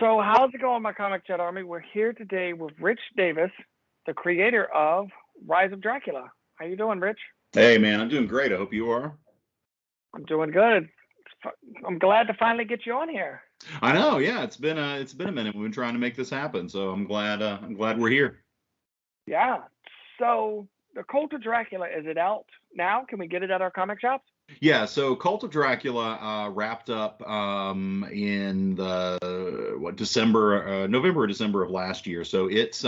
So how's it going, my Comic Chat Army? We're here today with Rich Davis, the creator of Rise of Dracula. How you doing, Rich? Hey, man, I'm doing great. I hope you are. I'm doing good. I'm glad to finally get you on here. I know, yeah. It's been a minute. We've been trying to make this happen, so I'm glad we're here. Yeah. So the Cult of Dracula, is it out now? Can we get it at our comic shops? Yeah, so Cult of Dracula wrapped up in the November or December of last year. So it's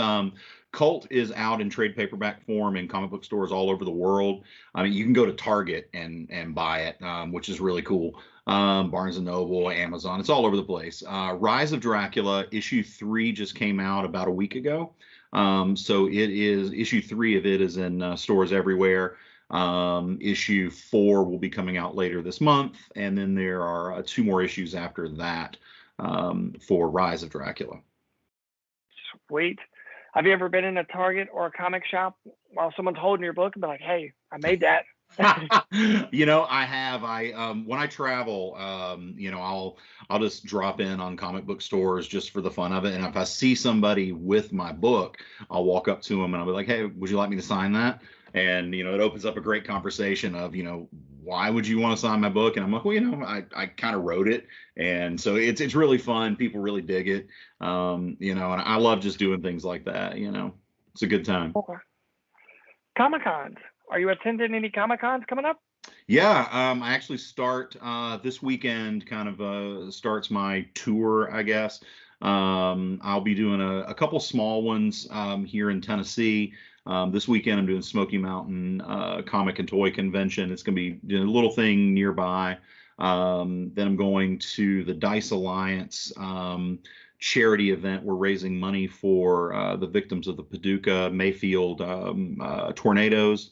Cult is out in trade paperback form in comic book stores all over the world. I mean, you can go to Target and buy it, which is really cool. Barnes and Noble, Amazon, it's all over the place. Rise of Dracula issue 3 just came out about a week ago. So it is issue 3 of it is in stores everywhere. Issue 4 will be coming out later this month, and then there are 2 more issues after that for Rise of Dracula. Sweet. Have you ever been in a Target or a comic shop while someone's holding your book and be like, "Hey, I made that"? I have. When I travel, I'll just drop in on comic book stores just for the fun of it. And if I see somebody with my book, I'll walk up to them and I'll be like, "Hey, would you like me to sign that?" And it opens up a great conversation of, why would you want to sign my book? And I'm like, well, I kind of wrote it, and so it's really fun. People really dig it, and I love just doing things like that. It's a good time. Okay. Comic-Cons. Are you attending any Comic-Cons coming up? Yeah, I actually start this weekend. Kind of starts my tour, I guess. I'll be doing a couple small ones here in Tennessee. This weekend I'm doing Smoky Mountain Comic and Toy Convention. It's going to be a little thing nearby. Then I'm going to the Dice Alliance charity event. We're raising money for the victims of the Paducah Mayfield tornadoes.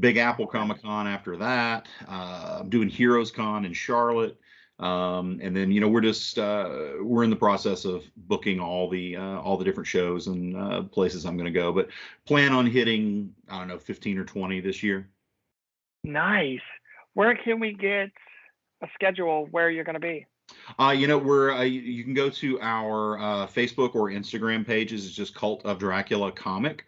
Big Apple Comic Con after that. I'm doing Heroes Con in Charlotte. And then we're in the process of booking all the different shows and places I'm going to go, but plan on hitting 15 or 20 this year. Nice. Where can we get a schedule where you're going to be? You can go to our Facebook or Instagram pages. It's just Cult of Dracula Comic.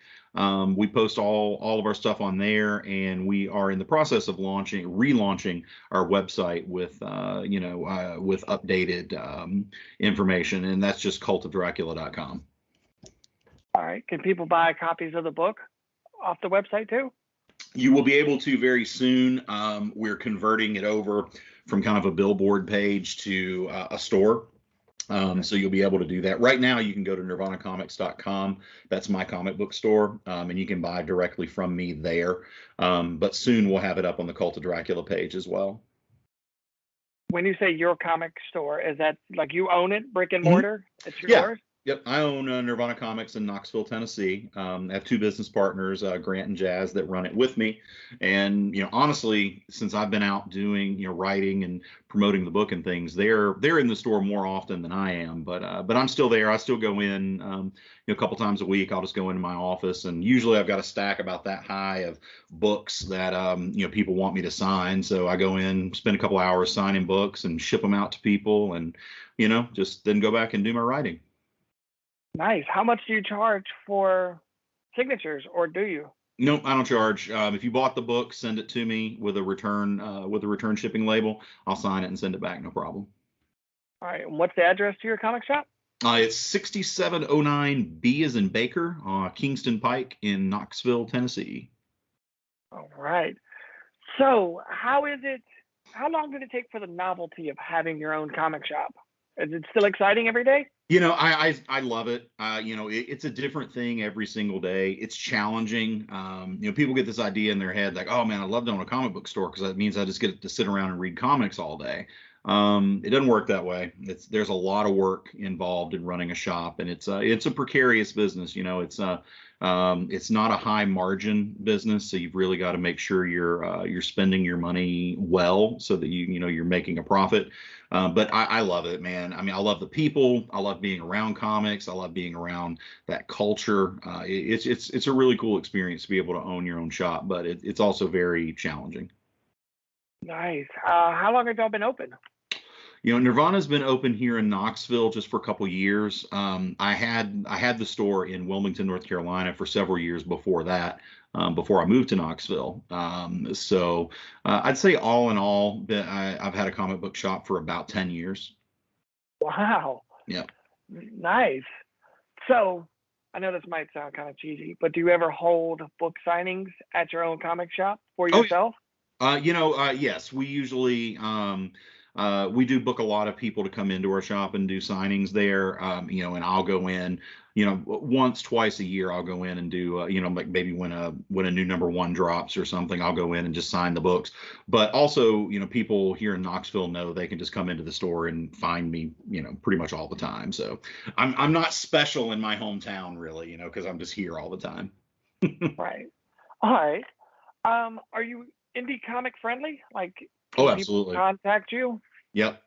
We post all of our stuff on there, and we are in the process of relaunching our website with updated information, and that's just cultofdracula.com. All right. Can people buy copies of the book off the website too? You will be able to very soon. We're converting it over from kind of a billboard page to a store. So you'll be able to do that. Right now, you can go to nirvanacomics.com. That's my comic book store, and you can buy directly from me there. But soon we'll have it up on the Cult of Dracula page as well. When you say your comic store, is that like you own it, brick and mortar? Mm-hmm. It's yours? Yep, I own Nirvana Comics in Knoxville, Tennessee. I have 2 business partners, Grant and Jazz, that run it with me. And honestly, since I've been out doing writing and promoting the book and things, they're in the store more often than I am. But I'm still there. I still go in a couple times a week. I'll just go into my office, and usually I've got a stack about that high of books that people want me to sign. So I go in, spend a couple hours signing books, and ship them out to people, and just then go back and do my writing. Nice. How much do you charge for signatures, or do you? No, I don't charge. If you bought the book, send it to me with a return shipping label. I'll sign it and send it back, no problem. All right. And what's the address to your comic shop? It's 6709 B as in Baker, Kingston Pike in Knoxville, Tennessee. All right. So how long did it take for the novelty of having your own comic shop? Is it still exciting every day? I love it. It's a different thing every single day. It's challenging. People get this idea in their head like, oh man, I love to own a comic book store because that means I just get to sit around and read comics all day. It doesn't work that way. There's a lot of work involved in running a shop, and it's a precarious business. It's not a high margin business, so you've really got to make sure you're spending your money well so that you're making a profit. But I love it, man. I mean, I love the people. I love being around comics. I love being around that culture. It's a really cool experience to be able to own your own shop, but it's also very challenging. Nice. How long have y'all been open? Nirvana's been open here in Knoxville just for a couple years. I had the store in Wilmington, North Carolina for several years before that, before I moved to Knoxville. So I'd say all in all, I've had a comic book shop for about 10 years. Wow. Yeah. Nice. So I know this might sound kind of cheesy, but do you ever hold book signings at your own comic shop for yourself? Yes, we usually we do book a lot of people to come into our shop and do signings there. And I'll go in, once, twice a year, I'll go in and do, like maybe when a new #1 drops or something, I'll go in and just sign the books. But also, people here in Knoxville know they can just come into the store and find me, pretty much all the time. So I'm not special in my hometown really, because I'm just here all the time. Right. All right. Are you indie comic friendly? Like, oh, absolutely. People contact you? Yep.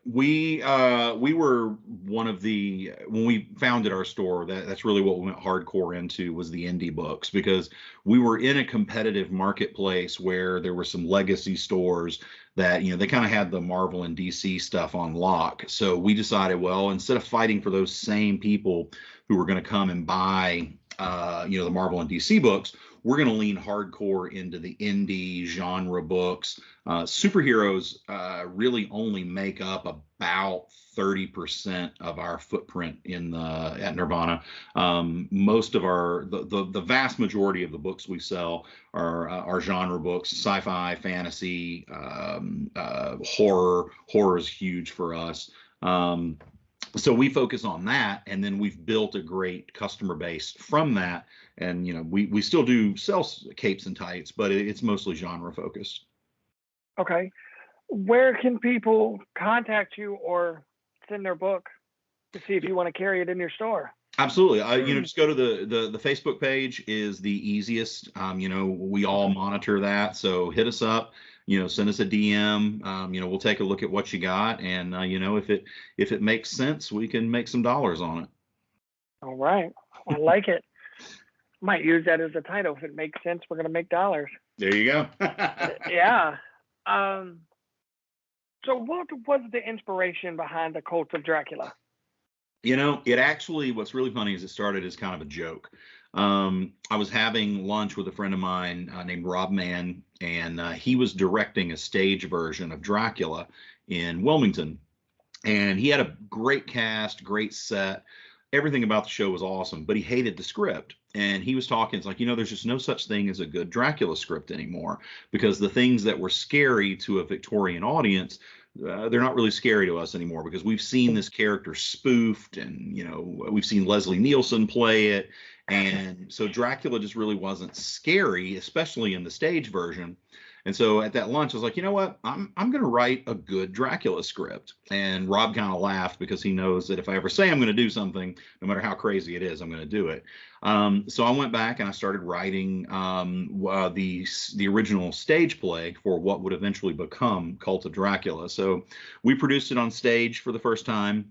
We were one of the, when we founded our store, that's really what we went hardcore into, was the indie books, because we were in a competitive marketplace where there were some legacy stores that, they kind of had the Marvel and DC stuff on lock. So we decided, well, instead of fighting for those same people who were going to come and buy, the Marvel and DC books, we're going to lean hardcore into the indie genre books. Superheroes really only make up about 30% of our footprint at Nirvana. Most of the vast majority of the books we sell are genre books: sci-fi, fantasy, horror. Horror is huge for us. So we focus on that, and then we've built a great customer base from that. And we still do sell capes and tights, but it's mostly genre focused. Okay. Where can people contact you or send their book to see if you want to carry it in your store? Absolutely. Just go to the Facebook page is the easiest. We all monitor that, so hit us up. Send us a DM. We'll take a look at what you got, and if it makes sense, we can make some dollars on it. All right, I like it. Might use that as a title. If it makes sense, we're gonna make dollars. There you go. Yeah. So what was the inspiration behind the Cult of Dracula? It actually, what's really funny is it started as kind of a joke. I was having lunch with a friend of mine named Rob Mann, and he was directing a stage version of Dracula in Wilmington. And he had a great cast, great set. Everything about the show was awesome, but he hated the script. And he was talking, it's like, there's just no such thing as a good Dracula script anymore, because the things that were scary to a Victorian audience, they're not really scary to us anymore, because we've seen this character spoofed, and we've seen Leslie Nielsen play it, and so Dracula just really wasn't scary, especially in the stage version. And so at that lunch, I was like, you know what, I'm going to write a good Dracula script. And Rob kind of laughed, because he knows that if I ever say I'm going to do something, no matter how crazy it is, I'm going to do it. So I went back and I started writing the original stage play for what would eventually become Cult of Dracula. So we produced it on stage for the first time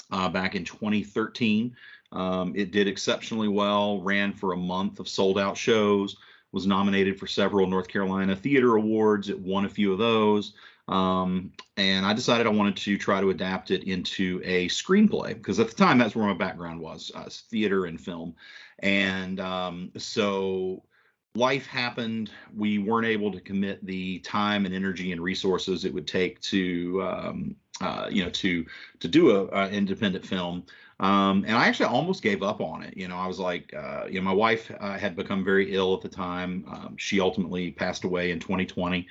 back in 2013. It did exceptionally well, ran for a month of sold out shows, was nominated for several North Carolina Theater Awards. It won a few of those. And I decided I wanted to try to adapt it into a screenplay, because at the time, that's where my background was, theater and film. And so life happened. We weren't able to commit the time and energy and resources it would take to do an independent film. And I actually almost gave up on it. I was like, my wife had become very ill at the time. She ultimately passed away in 2020.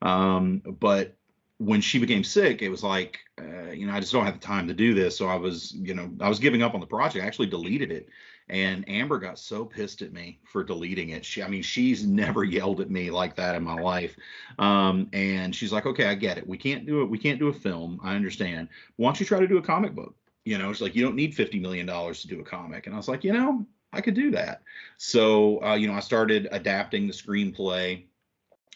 But when she became sick, it was like, I just don't have the time to do this. So I was giving up on the project. I actually deleted it. And Amber got so pissed at me for deleting it. She's never yelled at me like that in my life. And she's like, okay, I get it. We can't do it. We can't do a film. I understand. Why don't you try to do a comic book? It's like, you don't need $50 million to do a comic. And I was like, I could do that. So, I started adapting the screenplay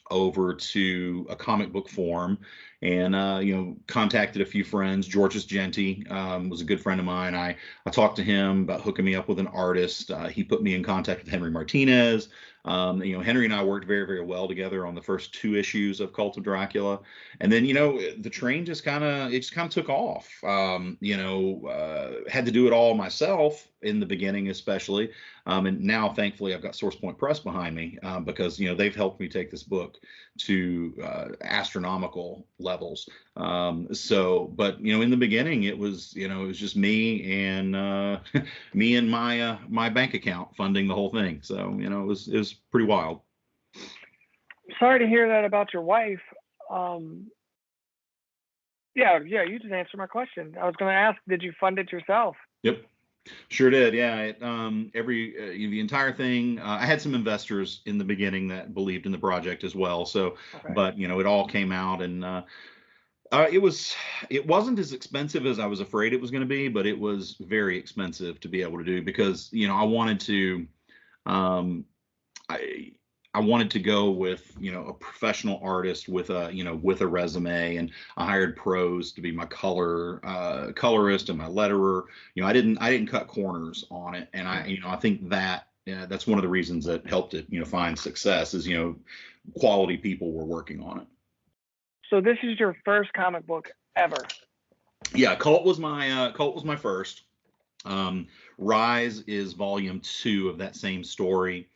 over to a comic book form. and contacted a few friends. Georges Genti was a good friend of mine. I talked to him about hooking me up with an artist. He put me in contact with Henry Martinez. Henry and I worked very, very well together on the first 2 issues of Cult of Dracula, and then the train just kind of took off. Had to do it all myself in the beginning, especially, and now thankfully I've got SourcePoint Press behind me because they've helped me take this book to astronomical levels. But in the beginning it was just me and me and my bank account funding the whole thing. So it was pretty wild. Sorry to hear that about your wife. Yeah, you just answered my question. I was going to ask, did you fund it yourself? Yep. Sure did. Yeah. The entire thing, I had some investors in the beginning that believed in the project as well. So, okay. But it all came out, and it wasn't as expensive as I was afraid it was going to be, but it was very expensive to be able to do because, I wanted to, I wanted to go with, a professional artist with a resume, and I hired pros to be my colorist and my letterer. I didn't cut corners on it. And I think that that's one of the reasons that helped it, find success is, quality people were working on it. So this is your first comic book ever? Yeah. Cult was my first. Rise is volume 2 of that same story.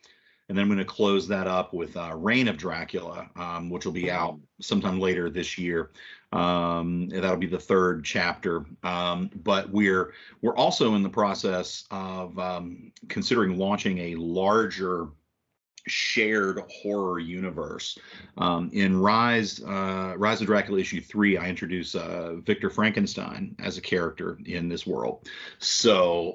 And then I'm going to close that up with Reign of Dracula, which will be out sometime later this year. That'll be the 3rd chapter. But we're also in the process of considering launching a larger shared horror universe. In Rise of Dracula issue 3, I introduce Victor Frankenstein as a character in this world. So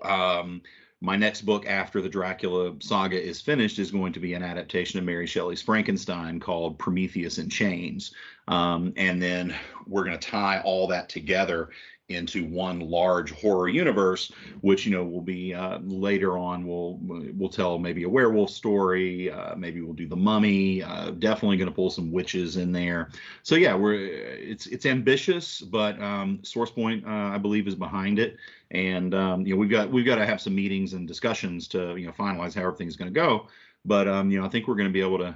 my next book after the Dracula saga is finished is going to be an adaptation of Mary Shelley's Frankenstein called Prometheus in Chains. And then we're going to tie all that together into one large horror universe, which will be later on. We'll tell maybe a werewolf story, maybe we'll do the Mummy. Definitely going to pull some witches in there. So yeah, it's ambitious, but SourcePoint I believe is behind it, and we've got to have some meetings and discussions to finalize how everything's going to go. But I think we're going to be able to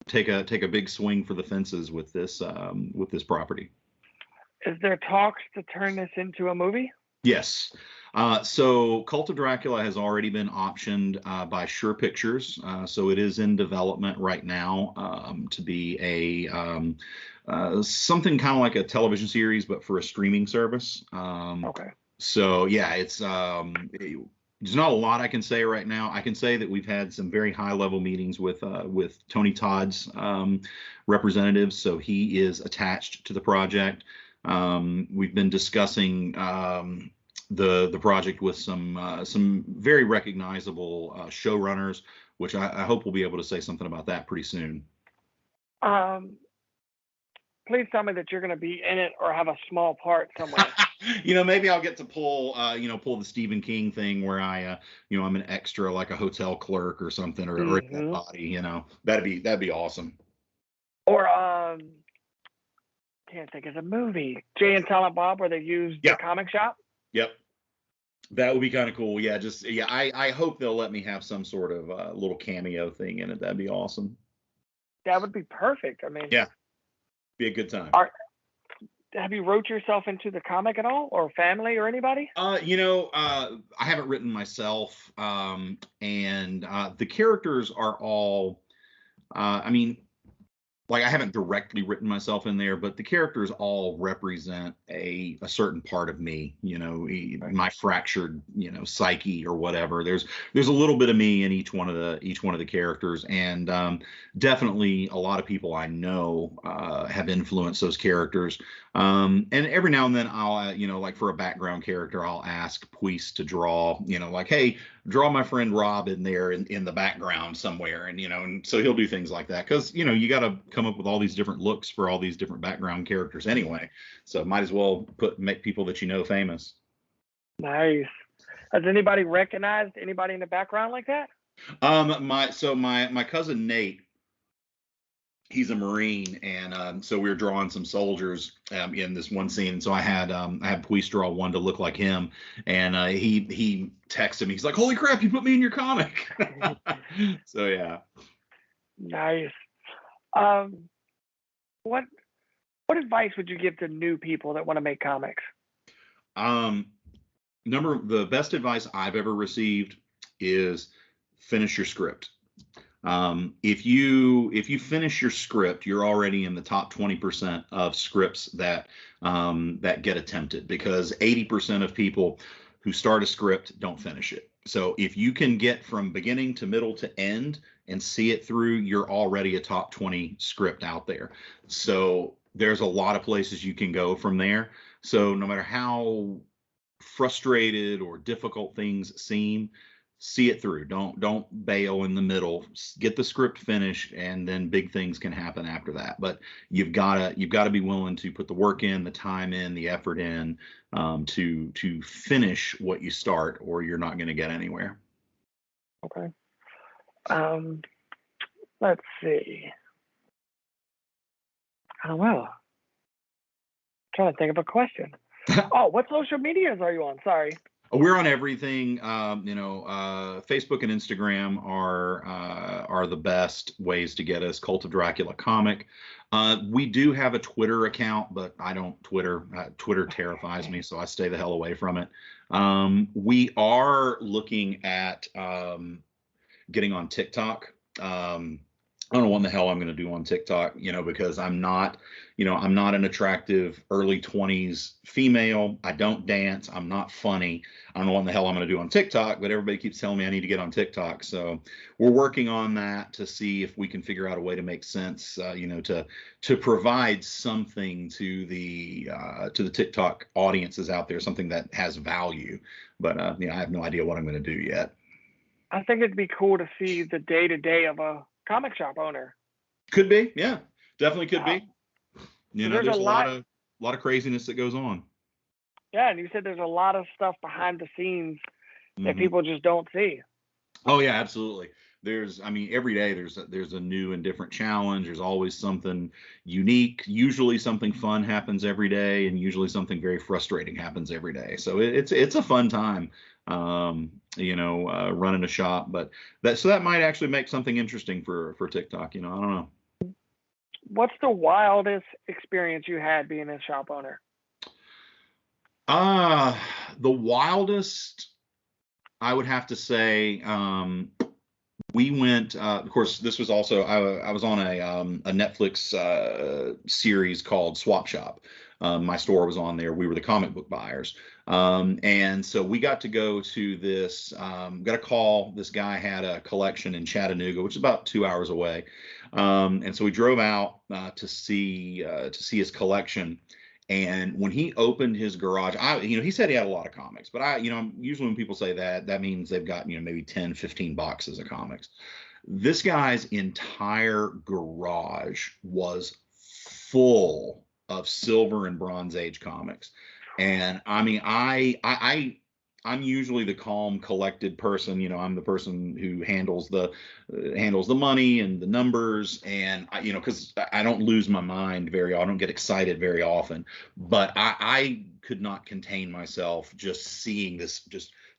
take a big swing for the fences with this property. Is there talks to turn this into a movie? Yes. So Cult of Dracula has already been optioned by Sure Pictures. So it is in development right now to be a something kind of like a television series, but for a streaming service. Okay. So yeah, there's not a lot I can say right now. I can say that we've had some very high level meetings with Tony Todd's representatives. So he is attached to the project. We've been discussing the project with some very recognizable showrunners, which I hope we'll be able to say something about that pretty soon. Please tell me that you're going to be in it or have a small part somewhere. Maybe I'll get to pull the Stephen King thing where I'm an extra, like a hotel clerk or something, or a dead body. That'd be awesome. Or can't think of the movie, Jay and Silent Bob, where they used the comic shop. Yep, that would be kind of cool. Yeah, I hope they'll let me have some sort of little cameo thing in it. That'd be awesome. That would be perfect. I mean, yeah, be a good time. Have you wrote yourself into the comic at all, or family, or anybody? I haven't written myself, and the characters are all. I haven't directly written myself in there, but the characters all represent a certain part of me, my fractured, psyche or whatever. There's a little bit of me in each one of the characters, and definitely a lot of people I know have influenced those characters. And every now and then I'll, like for a background character, I'll ask Puis to draw, like, hey, draw my friend Rob in there in the background somewhere, and so he'll do things like that because you got to come up with all these different looks for all these different background characters anyway. So might as well make people that famous. Nice. Has anybody recognized anybody in the background like that? My cousin Nate he's a Marine, and so we were drawing some soldiers in this one scene. And so I had Police draw one to look like him, and he texted me. He's like, "Holy crap, you put me in your comic!" So yeah. Nice. What advice would you give to new people that want to make comics? The best advice I've ever received is finish your script. If you finish your script, you're already in the top 20% of scripts that get attempted, because 80% of people who start a script don't finish it. So if you can get from beginning to middle to end and see it through, you're already a top 20 script out there. So there's a lot of places you can go from there. So no matter how frustrated or difficult things seem, see it through. Don't bail in the middle. Get the script finished, and then big things can happen after that. But you've got to be willing to put the work in, the time in, the effort in, to finish what you start, or you're not going to get anywhere. Okay. Let's see. Oh well. Trying to think of a question. Oh, what social medias are you on? Sorry. We're on everything. Facebook and Instagram are the best ways to get us. Cult of Dracula comic. We do have a Twitter account, but I don't Twitter. Twitter terrifies me, so I stay the hell away from it. We are looking at getting on TikTok. I don't know what the hell I'm going to do on TikTok, because I'm not an attractive early 20s female. I don't dance. I'm not funny. I don't know what the hell I'm going to do on TikTok, but everybody keeps telling me I need to get on TikTok. So we're working on that to see if we can figure out a way to make sense, to provide something to the TikTok audiences out there, something that has value. But I have no idea what I'm going to do yet. I think it'd be cool to see the day-to-day of a comic shop owner. Could be, yeah, definitely could be. There's a lot of craziness that goes on. Yeah, and you said there's a lot of stuff behind the scenes that people just don't see. Oh yeah, absolutely. Every day there's a new and different challenge. There's always something unique. Usually something fun happens every day, and usually something very frustrating happens every day. So it's a fun time, running a shop. But that might actually make something interesting for TikTok. I don't know. What's the wildest experience you had being a shop owner? The wildest, I would have to say, we went, of course, this was also, I was on a Netflix series called Swap Shop. My store was on there. We were the comic book buyers. And so we got to go to this, got a call. This guy had a collection in Chattanooga, which is about 2 hours away. And so we drove out to see his collection. And when he opened his garage, he said he had a lot of comics, but usually when people say that means they've got, maybe 10, 15 boxes of comics. This guy's entire garage was full of Silver and Bronze Age comics. And I'm usually the calm, collected person. I'm the person who handles the money and the numbers, and because I don't lose my mind very often. I don't get excited very often. But I could not contain myself just seeing this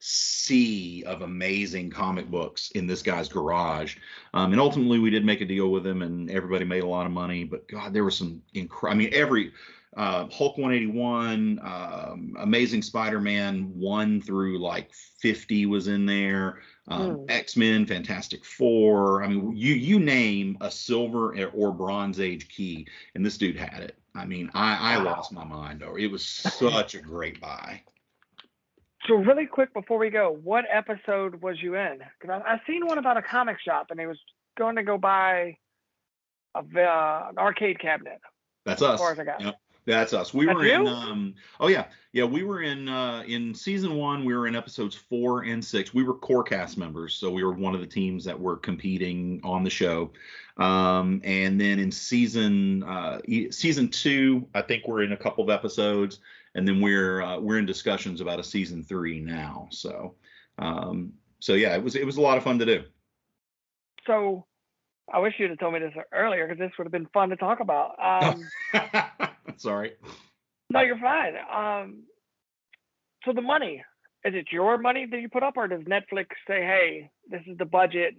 sea of amazing comic books in this guy's garage. And ultimately, we did make a deal with him, and everybody made a lot of money. But God, there was some every. Hulk 181, Amazing Spider-Man 1 through like 50 was in there. X-Men, Fantastic Four. You name a Silver or Bronze Age key, and this dude had it. I lost my mind over it. It was such a great buy. So really quick before we go, what episode was you in? Because I seen one about a comic shop, and he was going to go buy an arcade cabinet. That's us. As far as I got. Yep. That's us. We were in we were in season 1. We were in episodes 4 and 6. We were core cast members, so we were one of the teams that were competing on the show. And then in season 2, I think we're in a couple of episodes, and then we're in discussions about a season 3 now. So yeah, it was a lot of fun to do. So I wish you'd have told me this earlier because this would have been fun to talk about. Sorry. No, you're fine. So the money, is it your money that you put up, or does Netflix say, "Hey, this is the budget,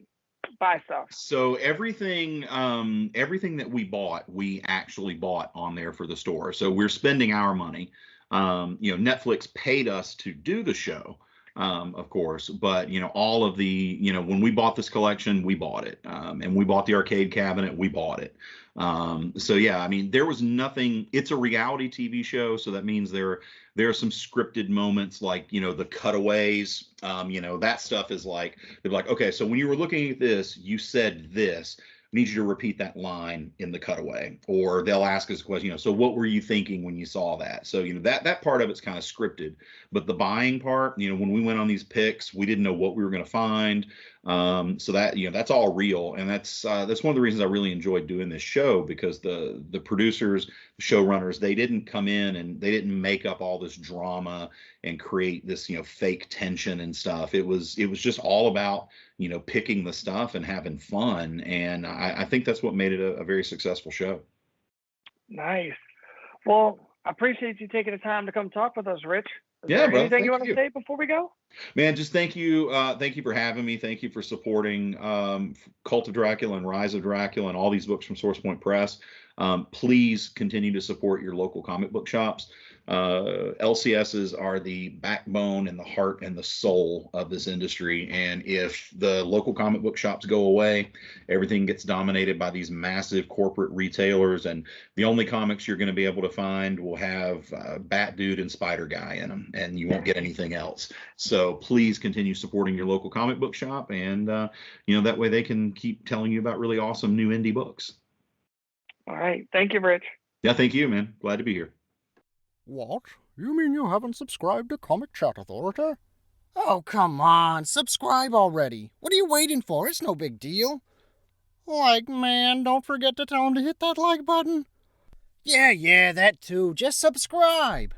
buy stuff"? So everything that we bought, we actually bought on there for the store. So we're spending our money. Netflix paid us to do the show, of course, but all of the, when we bought this collection, we bought it, and we bought the arcade cabinet, we bought it. So yeah, I mean, there was nothing. It's a reality TV show, so that means there are some scripted moments, like the cutaways. That stuff is like, they're like, okay, so when you were looking at this, you said this. I need you to repeat that line in the cutaway. Or they'll ask us a question, so what were you thinking when you saw that? So that part of it's kind of scripted, but the buying part, when we went on these picks, we didn't know what we were going to find. So that that's all real, and that's one of the reasons I really enjoyed doing this show, because the producers, the showrunners, they didn't come in and they didn't make up all this drama and create this fake tension and stuff. It was just all about picking the stuff and having fun, and I think that's what made it a very successful show. Nice. Well, I appreciate you taking the time to come talk with us, Rich. Is Yeah, there bro. anything you want to say before we go? Man, just thank you for having me. Thank you for supporting Cult of Dracula and Rise of Dracula and all these books from Source Point Press. Please continue to support your local comic book shops. LCSs are the backbone and the heart and the soul of this industry. And if the local comic book shops go away, everything gets dominated by these massive corporate retailers. And the only comics you're going to be able to find will have Bat Dude and Spider Guy in them, and you won't get anything else. So please continue supporting your local comic book shop, and that way they can keep telling you about really awesome new indie books. All right. Thank you, Rich. Yeah, thank you, man. Glad to be here. What? You mean you haven't subscribed to Comicchatauthority? Oh, come on. Subscribe already. What are you waiting for? It's no big deal. Like, man, don't forget to tell him to hit that like button. Yeah, that too. Just subscribe.